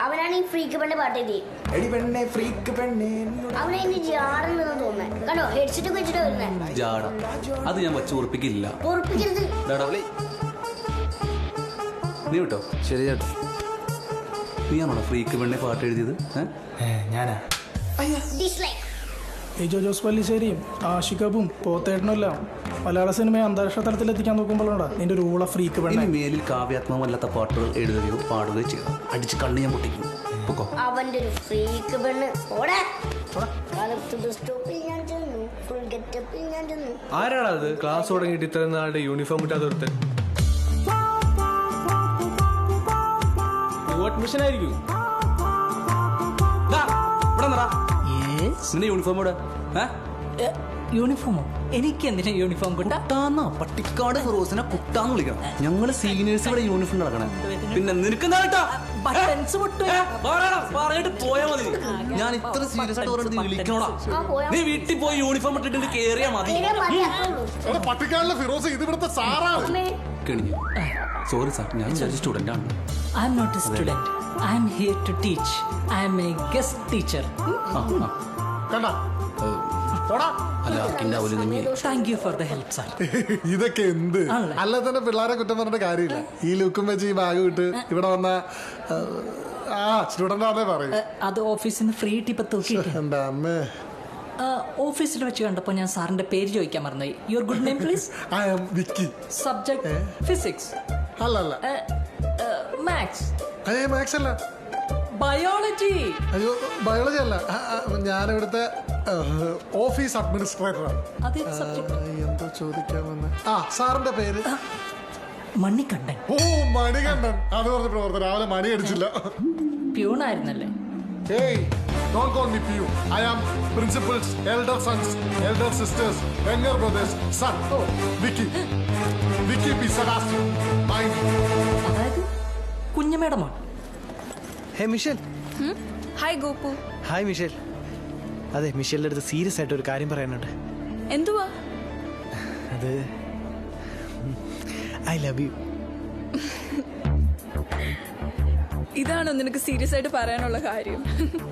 അവനാണ് ഈ ഫ്രീക്ക് പെണ്ണെ പാട്ട് എഴുതി. അവനെ ജാടെന്ന് തോന്നുന്നത് കണ്ടോ, ഹെഡ്സെറ്റ് വെച്ചിട്ട് വരുന്നത്. ജാട അത് ഞാൻ വെച്ച് ഉറപ്പിക്കില്ല. ഉറപ്പിക്കരുത്. നീ കേട്ടോ. ശരി ചേട്ടാ, നീയാണോ ഫ്രീക്ക് പെണ്ണെ പാട്ട് എഴുതിയത്? ഞാനാ. ജോ ജോസ് പല്ലിശ്ശേരിയും ആഷിഖബും പോത്തേട്ടനുമെല്ലാം മലയാള സിനിമയെ അന്താരാഷ്ട്ര തലത്തിൽ എത്തിക്കാൻ നോക്കുമ്പോഴാണ് നിന്റെ റൂള ഫ്രീക്ക് പെണ്ണെ. മേലിൽ കാവ്യാത്മകമല്ലാത്ത പാട്ടുകൾ എഴുതുകയോ പാടുകയോ ചെയ്തു അടിച്ച് കണ്ണ് ഞാൻ പൊട്ടിക്കും. അവന്റെ ഒരു ഫ്രീക്ക് പെണ്ണ്. ആരാണത് ക്ലാസ് തുടങ്ങിയിട്ട് ഇത്ര നാളുടെ യൂണിഫോം ഇട്ടാ തൊടുത്ത്? അഡ്മിഷൻ ആയിരിക്കും. യൂണിഫോമോടെ യൂണിഫോമോ? എനിക്ക് എന്തിനാ യൂണിഫോം? കുട്ടാന്നാ പട്ടിക്കാട് ഫിറോസിനെ കുട്ടാന്ന് വിളിക്കണം. ഞങ്ങള് സീനിയേഴ്സ് ഇവിടെ യൂണിഫോം നടക്കണേ. പിന്നെ നിനക്ക് പറഞ്ഞിട്ട് പോയാ മതി. ഞാൻ ഇത്ര സീരിയസ് ആയിട്ട് പറഞ്ഞത് വിളിക്കണോടാ. നീ വീട്ടിൽ പോയി യൂണിഫോം ഇട്ടിട്ട് കേറിയാ മതി. പട്ടിക്കാടിലെ ഫിറോസ് ഇത് ഇവിടുത്തെ സാറാണ്. സോറി സാർ, ഞാൻ സ്റ്റുഡന്റ് ആണ്. I am not a student. I am here to teach. I am a guest teacher. Thank you for the help, sir. ഇതൊക്കെ എന്ത് അല്ല തന്നെ പിള്ളേരെ കുറ്റം പറഞ്ഞിട്ട് കാര്യമില്ല. ഈ ലുക്കും വെച്ച് ഈ ബാഗ് വിട്ട് ഇവിടെ വന്ന സ്റ്റുഡന്റ് ആണേ പറയും. അത് ഓഫീസിൽ നിന്ന് ഫ്രീ ടിപ്പ് തൂക്കിയിട്ട് എന്താ അമ്മേ. ഓഫീസിൽ വെച്ച് കണ്ടപ്പോൾ ഞാൻ സാറിന്റെ പേര് ചോദിക്കാൻ മറന്നുപോയി. Your good name please? I am Vicky. Subject physics? അല്ലല്ല. മാത്സ്? അയ്യോ മാത്സ് അല്ല. ബയോളജി? അയ്യോ ബയോളജി അല്ല. ഞാനിവിടുത്തെ ഓഫീസ് അഡ്മിനിസ്ട്രേറ്ററാണ്. എന്തോ ചോദിക്കാമെന്ന്. സാറിന്റെ പേര്? മണികണ്ഠൻ. ഓ മണികണ്ഠൻ. അത് പറഞ്ഞിട്ട് രാവിലെ മണി അടിച്ചില്ല. പ്യൂണായിരുന്നല്ലേ? Don't call me Piyu. I am principal's elder sons, elder sisters, younger brothers, son. Vicky. Vicky P. Sebastian. Mind. അതായത് കുഞ്ഞമ്മേടമാണ്. Hey Michelle. Hi Gopu. Hi Michelle. അതെ, മിഷേലിന്റെ അടുത്ത് സീരിയസ് ആയിട്ട് ഒരു കാര്യം പറയാനുണ്ട്. എന്തുവാ അത്? I love you. ഇതാണോ നിനക്ക് സീരിയസ് ആയിട്ട് പറയാനുള്ള കാര്യം?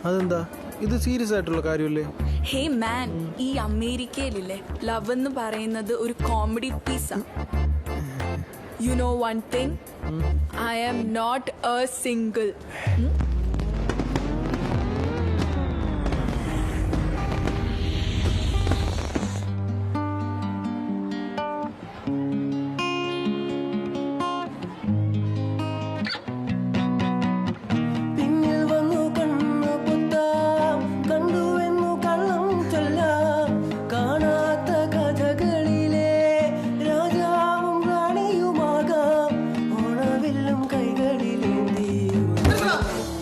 അതെന്താ, ഇത് സീരിയസ് ആയിട്ടുള്ള കാര്യമല്ലേ? ഹേ മാൻ, ഈ അമേരിക്കയിലില്ലേ ലവ് എന്ന് പറയുന്നത് ഒരു കോമഡി പീസാ. You know one thing, I am not a single.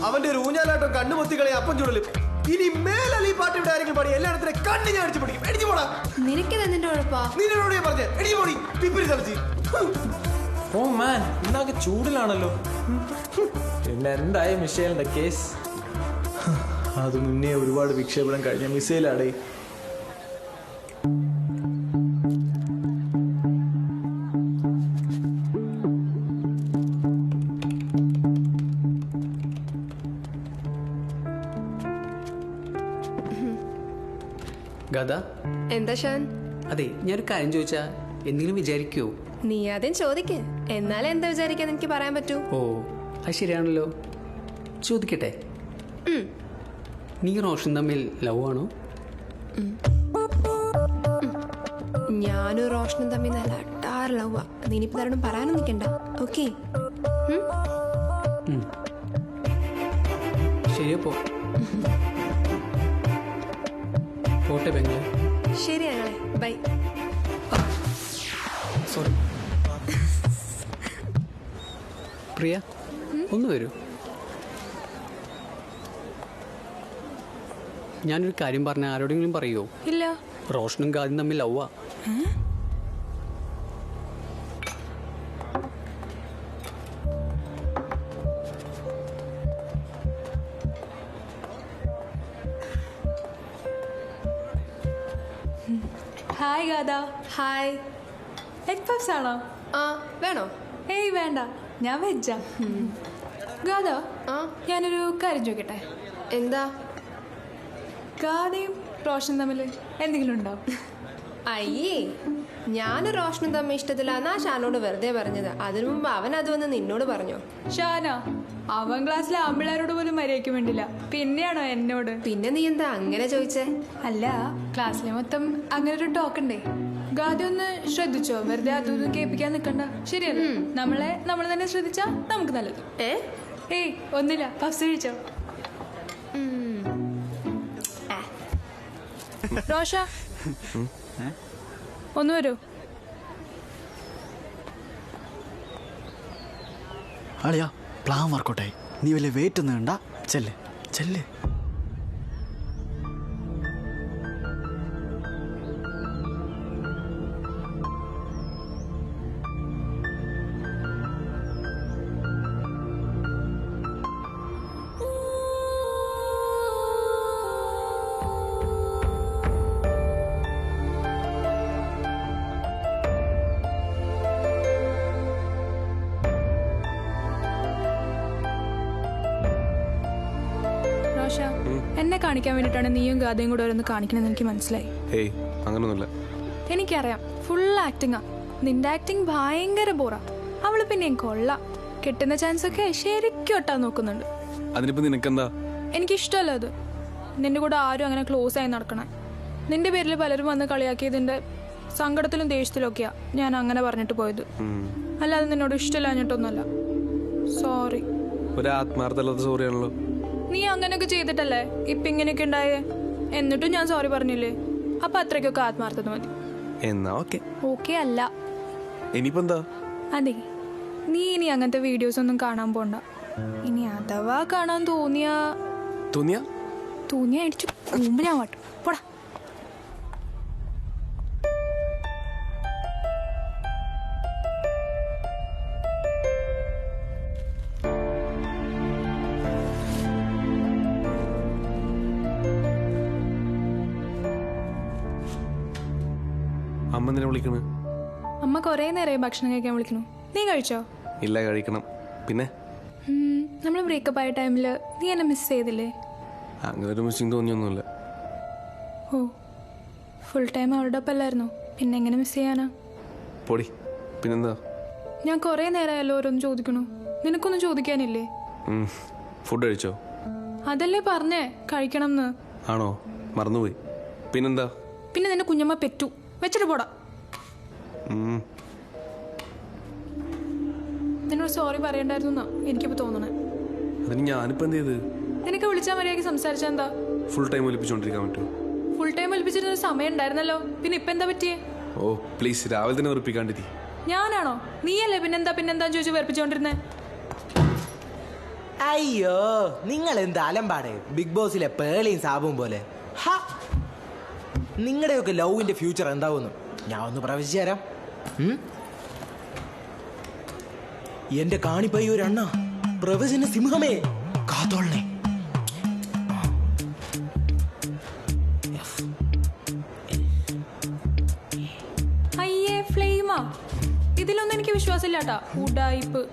അവന്റെ ഒരു ഊഞ്ഞാലാട്ടം കണ്ണുമൊത്തികളെ അപ്പം ചൂടലും. ഇനി മേലെ ഈ പാട്ട് ഇവിടെ ആരെങ്കിലും പാടി എല്ലായിടത്തിനെ കണ്ണു ഞാൻ അടിച്ചു പിടിക്കും. എടിച്ചു പോടാ. നിനക്ക് നിന്റെ ഉഴപ്പാ. നിന്നോട് ഞാൻ പറഞ്ഞേ എടിച്ചു പോടി. പിപ്പിരി തളിച്ച്. ഓ മാൻ, ഇന്നാകെ ചൂടിലാണല്ലോ. പിന്നെ എന്തായി മിഷേലിന്റെ കേസ്? അത് മുന്നേ ഒരുപാട് വിക്ഷേപണം കഴിഞ്ഞ മിസൈലാടേ. ഗദ, എന്താ ഷാൻ? അതെ, ഞാനൊരു കാര്യം ചോദിച്ചാ എന്തെങ്കിലും വിചാരിക്കുവോ? നീ ആദ്യം ചോദിക്കേ, എന്നാലും എന്താ വിചാരിക്കാന്ന് എനിക്ക് പറയാൻ പറ്റൂ. ഓ, അത് ശരിയാണല്ലോ. ചോദിക്കട്ടെ, നീ റോഷൻ തമ്മിൽ ലവ് ആണോ? ഞാനും റോഷനും തമ്മിൽ നല്ല അട്ടാറ് ലവാ. നീനിപ്പോ തരണം പറയാനും നിൽക്കണ്ട. ഓക്കെ ശരിയപ്പോ പോട്ടെ പെങ്ങളെ. ശരി ഞങ്ങളെ ബൈ. സോറി പ്രിയ, ഒന്ന് വരൂ. ഞാനൊരു കാര്യം പറഞ്ഞ ആരോടെങ്കിലും പറയുമോ? ഇല്ല. റോഷനും ഗാദിയും തമ്മിൽ ലവ്വാ. ഹായ് ഗാദ. ഹായ്. എഗ് പഫ്സ് ആണോ? ആ വേണോ? ഏയ് വേണ്ട, ഞാൻ വെജാ. ഗാഥ, ഞാനൊരു കാര്യം ചോദിക്കട്ടെ? എന്താ? ഗാഥയും റോഷനും തമ്മിൽ എന്തെങ്കിലും ഉണ്ടോ? അയ്യേ, ഞാനും റോഷനും തമ്മിൽ ഇഷ്ടത്തിലാന്നാ ഷാനോട് വെറുതെ പറഞ്ഞത്. അതിനു മുമ്പ് അവൻ അത് വന്ന് നിന്നോട് പറഞ്ഞോ? ഷാന, അവൻ ക്ലാസ്സിലെ ആമ്പിള്ളേരോട് പോലും മര്യാദയ്ക്ക് വേണ്ടില്ല, പിന്നെയാണോ എന്നോട്? പിന്നെ നീ എന്താ അങ്ങനെ ചോദിച്ചേ? അല്ല, ക്ലാസ്സിലെ മൊത്തം അങ്ങനെ ഒരു ടോക്ക് ഉണ്ടേ. ഗാഥ ഒന്ന് ശ്രദ്ധിച്ചോ, വെറുതെ അതൊന്നും കേൾപ്പിക്കാൻ നിൽക്കണ്ട. ശരിയല്ല, നമ്മൾ തന്നെ ശ്രദ്ധിച്ചാ നമുക്ക് നല്ലത്. ഏയ് ഒന്നുമില്ല, പഫ്സ് കഴിച്ചോ. റോഷ, ഒന്ന് വരൂ. അളിയാ, പ്ലാൻ വർക്കൗട്ടായി. നീ വലിയ വെയിറ്റ് ഒന്നും വേണ്ട, ചെല്ല് ചെല്ല്. എന്നെ കാണിക്കാൻ വേണ്ടിയിട്ടാണ് നീയും ഗാഥയും കൂടെ ഓരോന്ന് കാണിക്കണമെന്ന് എനിക്ക് മനസ്സിലായി. ഏയ് അങ്ങനൊന്നുമില്ല. എനിക്കറിയാം, ഫുൾ ആക്ടിങ്ങാ. നിന്റെ ആക്ടിങ് ഭയങ്കര ബോറാ. അവള് പിന്നെയും കൊള്ളാം. കിട്ടുന്ന ചാൻസ് ഒക്കെ ശരിക്കും ഒട്ടാൻ നോക്കുന്നുണ്ട്. അതിനിപ്പോ നിനക്കെന്താ? എനിക്കിഷ്ടമല്ല അത്. നിന്റെ കൂടെ ആരും അങ്ങനെ ക്ലോസ് ആയി നടക്കണേ. നിന്റെ പേരിൽ പലരും വന്ന് കളിയാക്കിയതിന്റെ സങ്കടത്തിലും ദേഷ്യത്തിലും ഒക്കെയാ ഞാൻ അങ്ങനെ പറഞ്ഞിട്ട് പോയത്. അല്ലാതെ നിന്നോട് ഇഷ്ടമില്ലാഞ്ഞിട്ടൊന്നുമല്ല. സോറി. ഒരു ആത്മാർത്ഥമല്ലാത്ത സോറി ആണല്ലോ. നീ അങ്ങനെയൊക്കെ ചെയ്തിട്ടല്ലേ ഇപ്പൊ ഇങ്ങനെയൊക്കെ ഉണ്ടായേ. എന്നിട്ടും ഞാൻ സോറി പറഞ്ഞില്ലേ? അപ്പൊ അത്രയ്ക്കൊക്കെ ആത്മാർത്ഥത മതി. എന്നാ ഓക്കെ. ഓക്കെ അല്ല. ഇനിയിപ്പോ എന്താ? അതെ, നീ ഇനി അങ്ങനത്തെ വീഡിയോസ് ഒന്നും കാണാൻ പോണ്ട. ഇനി അഥവാ കാണാൻ തോന്നിയാ അടിച്ചു മുമ്പ് ഞാൻ വാട്ടും. പോടാ. അമ്മ എന്തിനാ വിളിക്കണേ? അമ്മ കൊറേ നേരമായി ഭക്ഷണം കഴിക്കാൻ വിളിക്കണു. നീ കഴിച്ചോ? ഇല്ല, കഴിക്കണം. പിന്നെ നമ്മൾ ബ്രേക്കപ്പ് ആയ ടൈമില് നീ എന്നെ മിസ് ചെയ്തില്ലേ? അങ്ങനെ ഒരു മിസ്സിങ് തോന്നിയൊന്നുമില്ല. ഓ, ഫുൾ ടൈം അവളുടെ ഒപ്പം അല്ലായിരുന്നു, പിന്നെ എങ്ങനെ മിസ് ചെയ്യാനാ? പൊടി. പിന്നെന്താ? ഞാൻ കൊറേ നേരമായല്ലോ ഓരോന്ന് ചോദിക്കണു. നിനക്കൊന്നും ചോദിക്കാനില്ലേ? ഫുഡ് കഴിച്ചോ? അതല്ലേ പറഞ്ഞേ കഴിക്കണം എന്ന്. ആണോ? മറന്നുപോയി. പിന്നെന്താ? പിന്നെ നിന്റെ കുഞ്ഞമ്മ പെറ്റു. വെച്ചിട്ട് പോടാ. നിന്നോട് സോറി പറയണ്ടായിരുന്നു എനിക്കിപ്പോ തോന്നണേ. അതിന് ഞാനിപ്പോ എന്ത് ചെയ്ത്? നിനക്ക് വിളിച്ചാൽ മര്യാദയ്ക്ക് സംസാരിച്ചാ എന്താ? ഫുൾ ടൈം ഒലിപ്പിച്ചോണ്ടിരിക്കാൻ പറ്റുമോ? ഫുൾ ടൈം ഒലിപ്പിച്ചിരുന്ന ഒരു സമയം ഉണ്ടായിരുന്നല്ലോ, പിന്നെ ഇപ്പൊ എന്താ പറ്റിയേ? ഓ പ്ലീസ്, രാവിലെ തന്നെ വെറുപ്പിക്കാണ്ടിരി. ഞാനാണോ? നീയല്ലേ പിന്നെന്താ ചോദിച്ചു വെറുപ്പിച്ചോണ്ടിരുന്നേ? അയ്യോ, നിങ്ങൾ എന്ത് അലമ്പാട്. ബിഗ് ബോസിലെ പേളിയും സാബും പോലെ. നിങ്ങളുടെയൊക്കെ ലവിന്റെ ഫ്യൂച്ചർ എന്താവുന്നു ഞാൻ ഒന്ന് പ്രവചിച്ചു തരാം. എന്റെ കാണിപ്പയ്യൂരണ്ണ, പ്രവചന സിംഹമേ, കാത്തോളനെ. അയ്യേ, ഫ്ലെയിമാ. ഇതിലൊന്നും എനിക്ക് വിശ്വാസമില്ലാട്ടാ. ഉഡായിപ്പ്.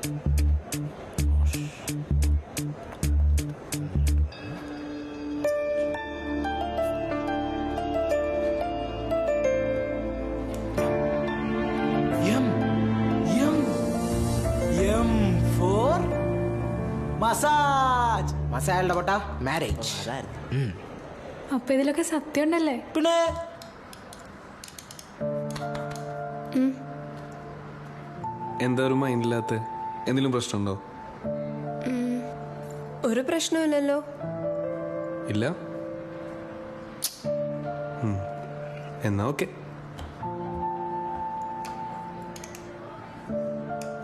മസാജ് പൊട്ട മാരേജ്. അപ്പൊ ഇതിലൊക്കെ സത്യം ഉണ്ടല്ലേ? പിന്നെ എന്താ ഒരു മൈൻഡില്ലാത്ത? എന്തെങ്കിലും പ്രശ്നമുണ്ടോ? ഒരു പ്രശ്നമില്ലല്ലോ. ഇല്ല? എന്നാ ഓക്കെ.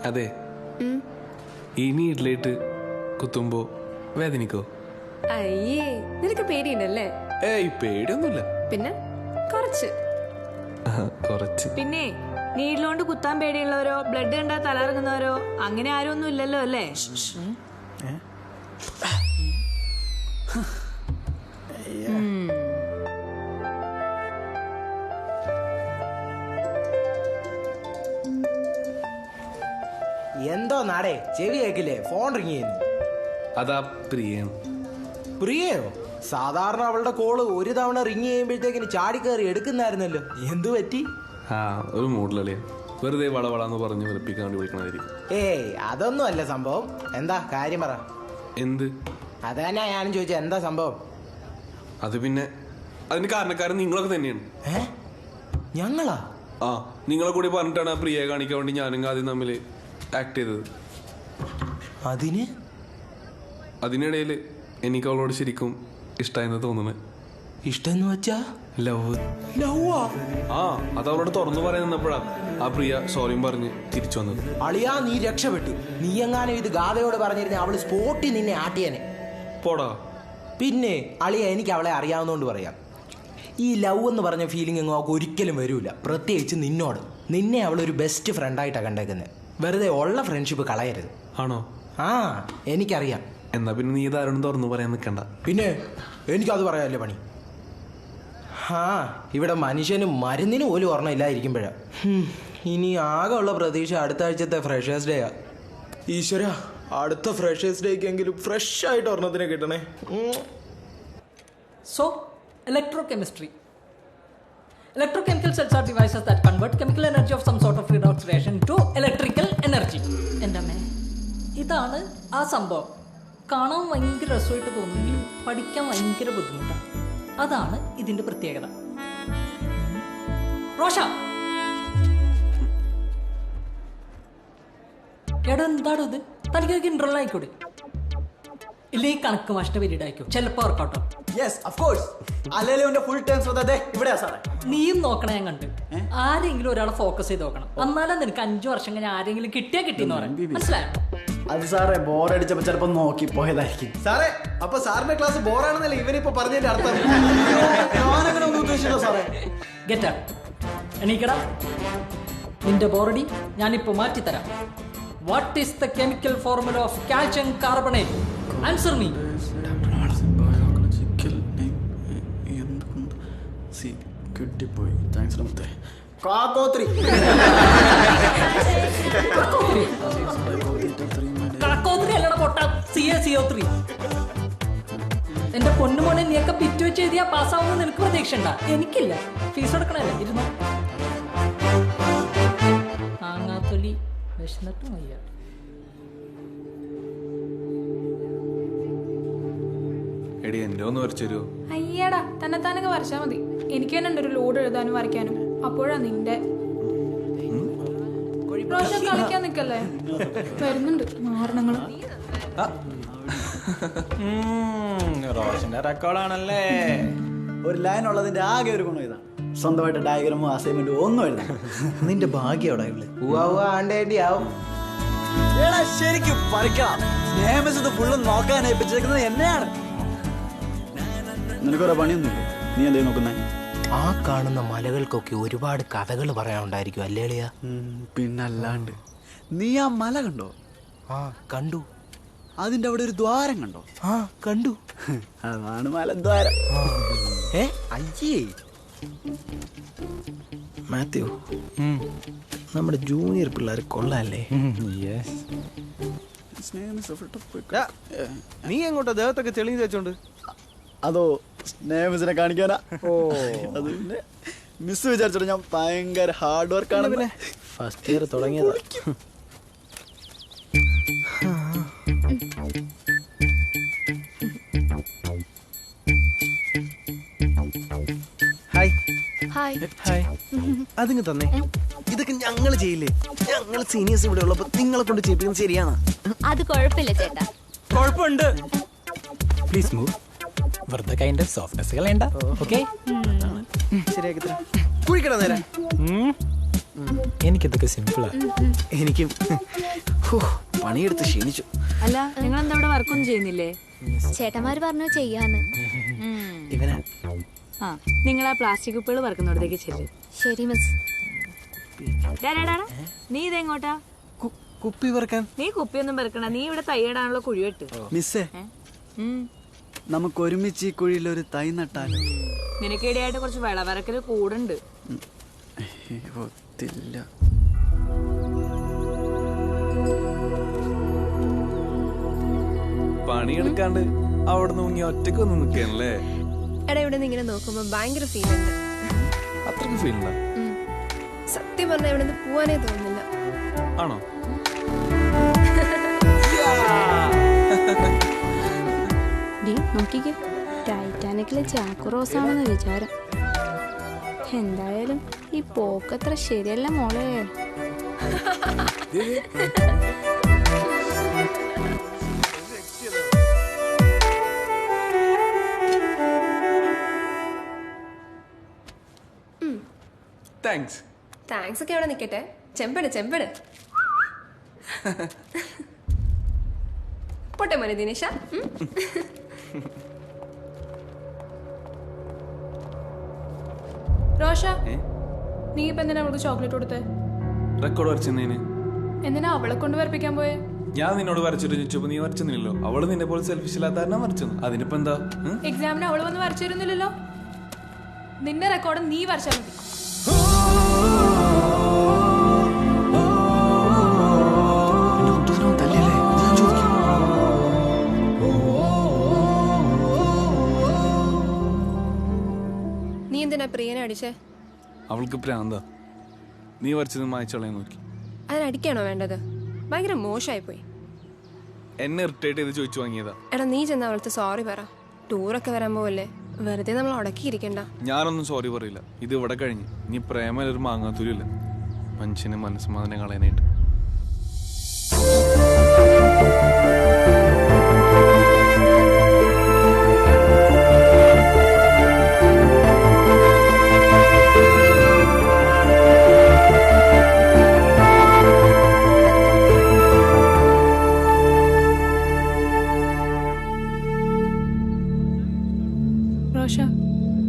അതെ, ഇനി ഇഡ്ലേറ്റ് കുത്തുമ്പോ വേദനിക്കോ? അയ്യേ, നിനക്ക് പേടിയുണ്ടല്ലേ? ഏയ്, പേടിയൊന്നുമില്ല. പിന്നെ കുറച്ച്. പിന്നെ നീഡിലോണ്ട് കുത്താൻ പേടിയുള്ളവരോ ബ്ലഡ് കണ്ടാ തലറങ്ങുന്നവരോ അങ്ങനെ ആരും ഒന്നും ഇല്ലല്ലോ അല്ലേ? എന്തോ നാടേ ചെവി കേക്കില്ലേ? ഫോൺ റിങ് ചെയ്യുന്നു. അതാ പ്രിയാണ്. പ്രിയയോ? സാധാരണ അവളുടെ കോള് ഒരു തവണ റിങ് ചെയ്യുമ്പോഴത്തേക്കിന് ചാടിക്കയറി എടുക്കുന്നായിരുന്നല്ലോ. എന്തു പറ്റി? ആ ഒരു മൂഡിലല്ലേ, വെറുതെ വളവളാന്ന് പറഞ്ഞ് വെറുപ്പിക്കാൻ വേണ്ടി വിളിക്കണമായിരിക്കും. ഏയ് അതൊന്നും അല്ല സംഭവം. എന്താ കാര്യം പറ. എന്ത്? അതന്നെ ഞാനും ചോദിച്ചത്, എന്താ സംഭവം? അത് പിന്നെ അതിന് കാരണക്കാരൻ നിങ്ങളൊക്കെ തന്നെയാണ്. ഞങ്ങളാ? ആ, നിങ്ങളെ കൂടി പറഞ്ഞിട്ടാണ് പ്രിയയെ കാണിക്കാൻ വേണ്ടി ഞാനും ആദ്യം തമ്മിൽ ആക്ട് ചെയ്തത്. അതിനിടയിൽ എനിക്ക് അവളോട് ശരിക്കും ഇഷ്ടമായെന്ന് തോന്നുന്നു. ഇഷ്ടം വെച്ചാ ലവ്. ലവ്വാ? ആ, അത് അവളോട് തുറന്നു പറയാൻ നിന്നപ്പോഴാ ആ പ്രിയ സോറിയും പറഞ്ഞ് തിരിച്ചു വന്നത്. അളിയാ നീ രക്ഷപ്പെട്ടു. നീ എങ്ങാനും ഇത് ഗാഥയോട് പറഞ്ഞിരുന്ന അവള് സ്പോട്ടിൽ നിന്നെ ആട്ടിയനെ. പോടാ. പിന്നെ അളിയ എനിക്ക് അവളെ അറിയാവുന്നോണ്ട് പറയാം, ഈ ലവ് എന്ന് പറഞ്ഞ ഫീലിംഗ് ഒന്നും അവൾക്ക് ഒരിക്കലും വരൂല. പ്രത്യേകിച്ച് നിന്നോട്. നിന്നെ അവളൊരു ബെസ്റ്റ് ഫ്രണ്ടായിട്ടാണ് കണ്ടേക്കുന്നത്. വെറുതെ ഉള്ള ഫ്രണ്ട്ഷിപ്പ് കളയരുത്. ആണോ? ആ എനിക്കറിയാം. എന്നാ പിന്നെ നീ ഇതാരോടും തുറന്നു പറയാൻ നിൽക്കണ്ട. പിന്നെ എനിക്കത് പറയാമല്ലേ പണി. ആ ഇവിടെ മനുഷ്യനും മരുന്നിനും പോലും ഓർമ്മ ഇല്ലാതിരിക്കുമ്പോഴാ. ഇനി ആകെ ഉള്ള പ്രതീക്ഷ അടുത്ത ആഴ്ചത്തെ ഫ്രഷേഴ്സ് ഡേയാ. ഈശ്വര, അടുത്ത ഫ്രഷേഴ്സ് ഡേക്കെങ്കിലും ഫ്രഷ് ആയിട്ട് ഒരെണ്ണത്തിനെ കിട്ടണേ. So, electrochemistry. Electrochemical cells are devices that convert chemical energy of some sort of redox reaction to electrical energy. എൻ്റെ അമ്മേ, ഇതാണ് ആ സംഭവം. കാണാൻ ഭയങ്കര രസമായിട്ട് തോന്നുമെങ്കിലും പഠിക്കാൻ ഭയങ്കര ബുദ്ധിമുട്ടാണ്. അതാണ് ഇതിൻ്റെ പ്രത്യേകത. റോഷ, എടാ എന്താണോ ഇത്? തനിക്കൊക്കെ ഇൻട്രോൾ ആയിക്കോട്ടെ. ഇല്ല ഈ കണക്ക് മാഷിന്റെ പീരീഡ് ആയിക്കോ, ചിലപ്പോ വർക്കൗട്ടോ. നീയും നോക്കണേ. ഞാൻ കണ്ട് ആരെങ്കിലും ഒരാളെ ഫോക്കസ് ചെയ്ത് നോക്കണം. എന്നാലും നിനക്ക് 5 വർഷം കഴിഞ്ഞ് ആരെങ്കിലും കിട്ടിയാ കിട്ടിയെന്ന് പറയാം. മനസ്സിലായോ? അത് സാറേ ബോറടിച്ചപ്പോ ചിലപ്പോ നോക്കി പോയതായിരിക്കും. സാറേ അപ്പൊ സാറിന്റെ ക്ലാസ് ബോറാണെന്നല്ലേ ഇവനിപ്പോ പറഞ്ഞതിന്റെ അർത്ഥം? ഞാനങ്ങനെ ഒന്നും ഉദ്ദേശിച്ചില്ല സാറേ. ഗെറ്റ് അപ്പ്, എണീക്കടാ. നിന്റെ ബോറടി ഞാനിപ്പോ മാറ്റിത്തരാം. What is the chemical formula of calcium carbonate? Answer me. കിട്ടിപ്പോയി. താങ്ക്സ് മുത്തേ. കാക്കോത്രി. കാക്കോത്രി അല്ലട പൊട്ട, CaCO3. എന്റെ പൊന്നുമോനെ, നീയൊക്കെ പിറ്റ് വെച്ച് എഴുതിയാ പാസ്സാവുന്ന നിനക്ക് പ്രതീക്ഷ ഉണ്ടാ? എനിക്കില്ല. ഫീസ് എടുക്കണല്ലേ? ഇരുന്നോ. ആങ്ങാത്തൊലി വിശന്നിട്ടും വയ്യ. എടി എന്റെ ഒന്ന് വരച്ചു. അയ്യടാ, തന്നെത്താനൊക്കെ വരച്ചാ മതി. എനിക്ക് തന്നെ ഉണ്ട് ഒരു ലോഡ് എഴുതാനും വരയ്ക്കാനും. അപ്പോഴാ നിന്റെ പ്രാവശ്യം കളിക്കാൻ നിക്കല്ലേ? വരുന്നുണ്ട് മാരണങ്ങള്. റോഷന്റെ റെക്കോർഡാണല്ലേ. ഒരു ലൈൻ ഉള്ളതിന്റെ ആകെ ഒരു ഗുണം ഇതാണ്, സ്വന്തമായിട്ട് ഡയഗ്രാമോ അസൈൻമെന്റോ ഒന്നും എഴുതാം. നിന്റെ ഭാഗ്യം ആവും. ശരിക്കും പഠിക്കണം. നിയമസഭ ഫുള്ളും നോക്കാൻ ഏൽപ്പിച്ചേക്കുന്നത് എന്നെയാണ്. നിനക്കൊരു പണിയൊന്നുമില്ല, നീ എന്തേ നോക്കുന്നേ? ആ കാണുന്ന മലകൾക്കൊക്കെ ഒരുപാട് കഥകൾ പറയാനുണ്ടായിരിക്കും അല്ലേ അളിയ? പിന്നല്ലാണ്ട്. നീ ആ മല കണ്ടോ? ആ കണ്ടു. അതിന്റെ അവിടെ ഒരു ദ്വാരം കണ്ടോ? ആ കണ്ടു. അതാണ് മലദ്വാരം. അയ്യേ മാത്യു, നമ്മുടെ ജൂനിയർ പിള്ളേർ കൊള്ളാല്ലേ? നീ എങ്ങോട്ടാ ദേഹത്തൊക്കെ തെളിഞ്ഞു വെച്ചോണ്ട്? അതോ സ്നേഹമിസിനെ കാണിക്കാനാ. അത് പിന്നെ മിസ് വിചാരിച്ചോ ഞാൻ ഭയങ്കര ഹാർഡ് വർക്ക് ആണ്. പിന്നെ ഫസ്റ്റ് ഇയർ തുടങ്ങിയതാ. Hi hi. ഹായ്. അതിങ്ങ് തന്നെ. ഇതൊക്കെ ഞങ്ങൾ ചെയ്യില്ലേ? ഞങ്ങൾ സീനിയേഴ്സ് ഇവിടെ ഉള്ളപ്പോ നിങ്ങളെ കൊണ്ട് ചെയ്യിപ്പിക്കുന്നത് ശരിയാണ്? അത് കുഴപ്പമില്ല ചേട്ടാ. കുഴപ്പമുണ്ട്. Please move. വെറുതെ കൈൻഡ് സോഫ്റ്റ്നെസ് കളയണ്ട. ഓക്കെ, ശരിയാക്കി തരാം. കുഴിക്കടാ നേരെ. എനിക്കിതൊക്കെ സിമ്പിളാ. എനിക്കും പണിയെടുത്ത് ക്ഷീണിച്ചു. അല്ല, നിങ്ങൾ എന്താ ഇവിടെ വർക്കൊന്നും ചെയ്യുന്നില്ലേ? ചേട്ടന്മാര് പറഞ്ഞു ചെയ്യാന്ന്. ഇവനാ. ആ, നിങ്ങൾ ആ പ്ലാസ്റ്റിക് കുപ്പികൾ വറക്കുന്നിടത്തേക്ക് ചെല്ലു. ശരി മിസ്. നീ ഇതെങ്ങോട്ടാ? കുപ്പി വറക്കാൻ? നീ കുപ്പിയൊന്നും വറക്കണ, നീ ഇവിടെ തയ്യിടാനുള്ള കുഴിവെട്ട്. മിസ്സേ, നമുക്ക് ഒരുമിച്ച് ഈ കുഴിയിൽ ഒരു തൈ നട്ടാലോ? നിനക്കിടയായിട്ട് കുറച്ച് വിളവറക്കല് കൂടുണ്ട്. ഒത്തില്ല. പണിയെടുക്കാണ്ട് അവിടെ നിന്ന് മുങ്ങി ഒറ്റക്ക് വന്ന് നിൽക്കാനല്ലേ? എടാ ഇവിടെ നിന്ന് ഇങ്ങനെ നോക്കുമ്പോ ഭയങ്കര ഫീൽ ഉണ്ട്. അത്രക്ക് ഫീൽ ഉണ്ടാ? സത്യം പറഞ്ഞാൽ ഇവിടെ നിന്ന് പോവാനേ തോന്നുന്നില്ല. ആണോ? നോക്കിക്കേ, ടൈറ്റാനിക്കിലെ ജാക്ക് റോസ് ആണെന്ന് വിചാരം. എന്തായാലും ഈ പോക്കത്ര ശരിയല്ല മോളെ. താങ്ക്സ് ഒക്കെ അവിടെ നിൽക്കട്ടെ. ചെമ്പട് പോട്ടെ മോനെ ദിനേശ. റോഷ, നീ ഇപ്പൊ എന്തിനാ അവൾക്ക് ചോക്ലേറ്റ് കൊടുത്തേ? റെക്കോർഡ് വരച്ചെന്നേന്. എന്തിനാ അവളെ കൊണ്ട് വരപ്പിക്കാൻ പോയെ? ഞാൻ നിന്നോട് വരച്ചിട്ട് ചോദിച്ചപ്പോ നീ വരച്ചെന്നില്ലല്ലോ. അവള് നിന്നെ പോലെ സെൽഫിഷ് ഇല്ലാത്ത വരച്ചെന്നു. അതിനിപ്പോ എന്താ? എക്സാമിന് അവള് വന്ന് വരച്ചു തരുന്നില്ലല്ലോ. നിന്റെ റെക്കോർഡ് നീ വരച്ചാൽ മതി. നീ എന്തിനാ പ്രിയനെ അടിച്ചേ? അവൾക്ക് പ്രാന്താ. നീ വരച്ചത് മായച്ചോളെ നോക്കി. അതിനടിക്കാണോ വേണ്ടത്? ഭയങ്കര മോശമായി പോയി. എന്നെ ഇറിറ്റേറ്റ് ചെയ്ത് ചോദിച്ചു വാങ്ങിയതാ. എടാ നീ ചെന്ന അവൾക്ക് സോറി പറ. ടൂറൊക്കെ വരാൻ പോവല്ലേ, വെറുതെ നമ്മൾ ഉടക്കിയിരിക്കണ്ട. ഞാനൊന്നും സോറി പറയില്ല. ഇത് ഇവിടെ കഴിഞ്ഞ്. നീ പ്രേമൊരു മാങ്ങാത്തൂരില്ല മനുഷ്യന് മനസ്സമാധാനം കളയാനായിട്ട്.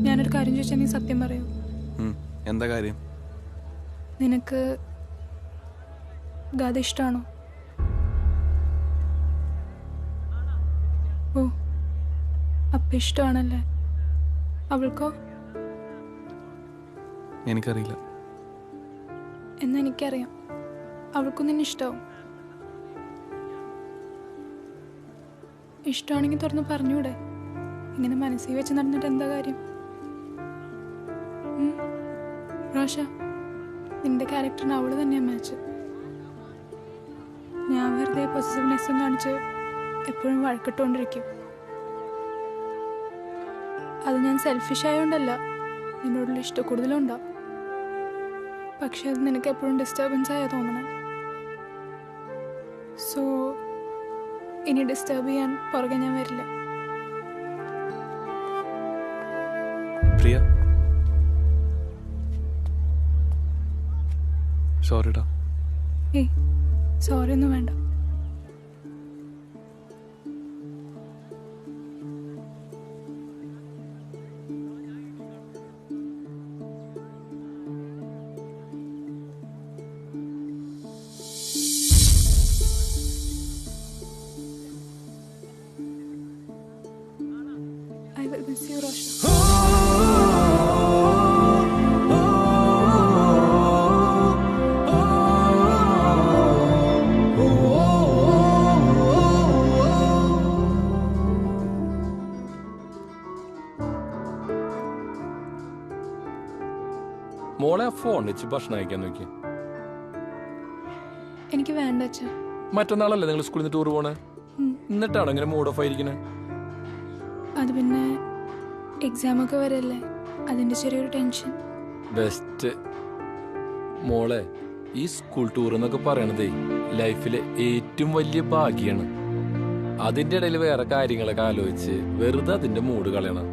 ഞാനൊരു കാര്യം ചോദിച്ചാൽ നീ സത്യം പറയൂ. എന്താ കാര്യം? നിനക്ക് ഗാഥ ഇഷ്ടമാണോ? ഓ, അപ്പൊ ഇഷ്ടമാണല്ലേ. അവൾക്കോ? എനിക്കറിയില്ല. എന്നാ എനിക്കറിയാം. അവൾക്കും നിന്നെ ഇഷ്ടമാവും. ഇഷ്ടമാണെങ്കിൽ തുറന്ന് പറഞ്ഞൂടെ? ഇങ്ങനെ മനസ്സിൽ വെച്ച് നടന്നിട്ട് എന്താ കാര്യം? റോഷ, നിന്റെ ക്യാരക്ടറിന് അവള് തന്നെയാ മാച്ച്. ഞാൻ വെറുതെ പൊസസീവ്നെസ്സും കാണിച്ച് എപ്പോഴും വഴക്കിട്ടുകൊണ്ടിരിക്കും. അത് ഞാൻ സെൽഫിഷ് ആയതുകൊണ്ടല്ല, നിന്നോടുള്ള ഇഷ്ടക്കൂടുതലും ഉണ്ടാവും. പക്ഷെ അത് നിനക്ക് എപ്പോഴും ഡിസ്റ്റർബൻസ് ആയാ തോന്നണം. സോ ഇനി ഡിസ്റ്റർബ് ചെയ്യാൻ പുറകെ ഞാൻ വരില്ല. പ്രിയ, സോറിടാ. ഏയ്, സോറി ഒന്നും വേണ്ട. I will miss you, Rosha. മോളെ ഫോൺ വെച്ച് ഭക്ഷണം കഴിക്കാൻ നോക്കി. എനിക്ക് വേണ്ട അച്ഛാ. മറ്റന്നാളല്ലേ നിങ്ങൾ സ്കൂളിൽ നിന്ന് ടൂർ പോണേ? എന്നിട്ടാണോ ഇങ്ങനെ മൂഡ് ഓഫ് ആയിരിക്കണേ? അത് പിന്നെ എക്സാം ഒക്കെ വരല്ലേ, അതിന്റെ ചെറിയൊരു ടെൻഷൻ. ബെസ്റ്റ് മോളെ, ഈ സ്കൂൾ ടൂർ എന്നൊക്കെ പറയണതേ ലൈഫിലെ ഏറ്റവും വലിയ ഭാഗ്യാണ്. അതിന്റെ ഇടയിൽ വേറെ കാര്യങ്ങളൊക്കെ ആലോചിച്ച് വെറുതെ അതിന്റെ മൂഡ് കളയണം.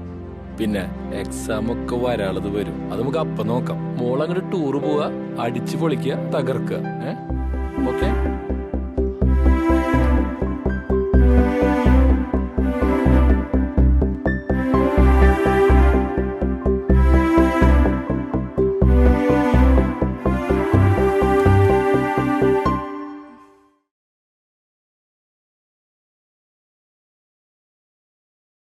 പിന്നെ എക്സാം ഒക്കെ വരാളത് വരും, അത് നമുക്ക് അപ്പം നോക്കാം. മോളങ്ങോട്ട് ടൂർ പോവാ, അടിച്ചു പൊളിക്കുക, തകർക്കുക. ഓക്കെ?